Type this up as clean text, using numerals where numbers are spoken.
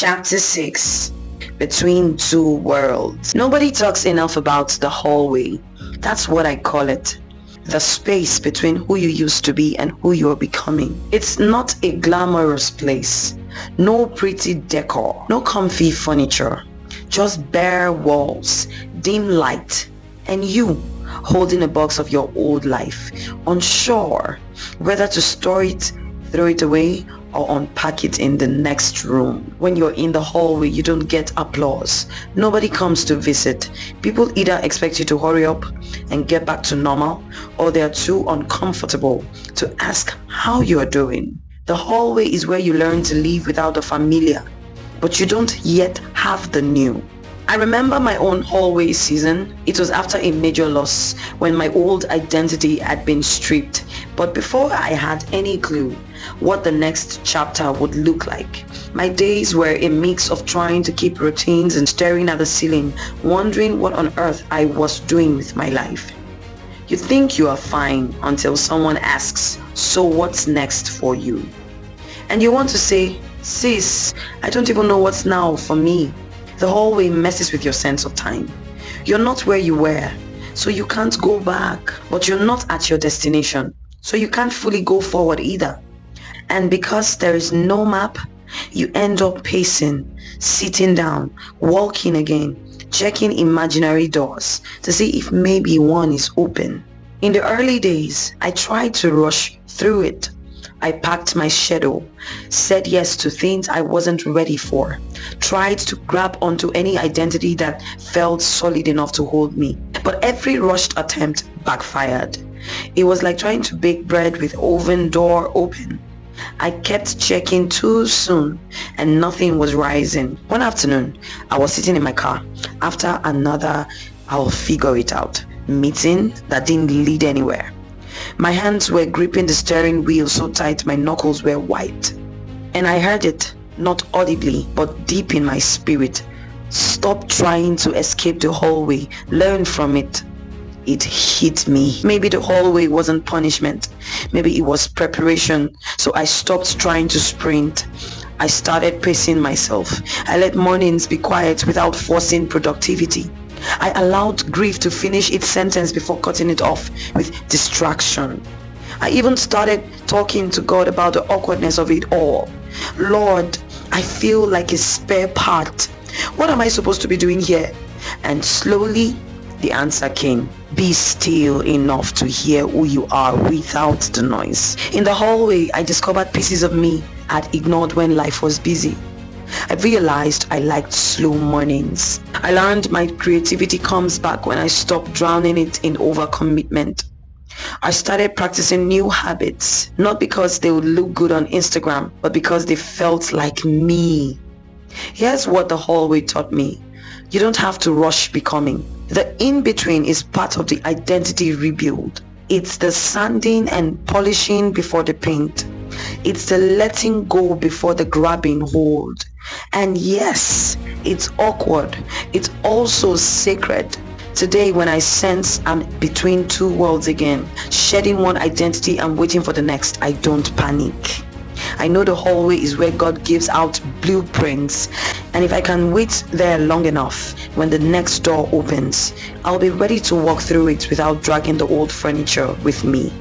Chapter 6. Between Two Worlds. Nobody talks enough about the hallway. That's what I call it. The space between who you used to be and who you're becoming. It's not a glamorous place. No pretty decor. No comfy furniture. Just bare walls, dim light, and you holding a box of your old life, unsure whether to store it, throw it away, or unpack it in the next room. When you're in the hallway, you don't get applause. Nobody comes to visit. People either expect you to hurry up and get back to normal, or they are too uncomfortable to ask how you are doing. The hallway is where you learn to live without the familiar, but you don't yet have the new. I remember my own hallway season. It was after a major loss when my old identity had been stripped. But before I had any clue what the next chapter would look like, my days were a mix of trying to keep routines and staring at the ceiling, wondering what on earth I was doing with my life. You think you are fine until someone asks, "So what's next for you?" And you want to say, "Sis, I don't even know what's now for me." The hallway messes with your sense of time. You're not where you were, so you can't go back. But you're not at your destination, so you can't fully go forward either. And because there is no map, you end up pacing, sitting down, walking again, checking imaginary doors to see if maybe one is open. In the early days, I tried to rush through it. I packed my schedule, said yes to things I wasn't ready for, tried to grab onto any identity that felt solid enough to hold me. But every rushed attempt backfired. It was like trying to bake bread with oven door open. I kept checking too soon and nothing was rising. One afternoon, I was sitting in my car after another "I'll figure it out" meeting that didn't lead anywhere. My hands were gripping the steering wheel so tight my knuckles were white. And I heard it, not audibly, but deep in my spirit. Stop trying to escape the hallway. Learn from it. It hit me. Maybe the hallway wasn't punishment. Maybe it was preparation. So I stopped trying to sprint. I started pacing myself. I let mornings be quiet without forcing productivity. I allowed grief to finish its sentence before cutting it off with distraction. I even started talking to God about the awkwardness of it all. "Lord, I feel like a spare part. What am I supposed to be doing here?" And slowly, the answer came. Be still enough to hear who you are without the noise. In the hallway, I discovered pieces of me I'd ignored when life was busy. I realized I liked slow mornings. I learned my creativity comes back when I stop drowning it in overcommitment. I started practicing new habits, not because they would look good on Instagram, but because they felt like me. Here's what the hallway taught me. You don't have to rush becoming. The in-between is part of the identity rebuild. It's the sanding and polishing before the paint. It's the letting go before the grabbing hold. And yes, it's awkward. It's also sacred. Today, when I sense I'm between two worlds again, shedding one identity and waiting for the next, I don't panic. I know the hallway is where God gives out blueprints, and if I can wait there long enough, when the next door opens, I'll be ready to walk through it without dragging the old furniture with me.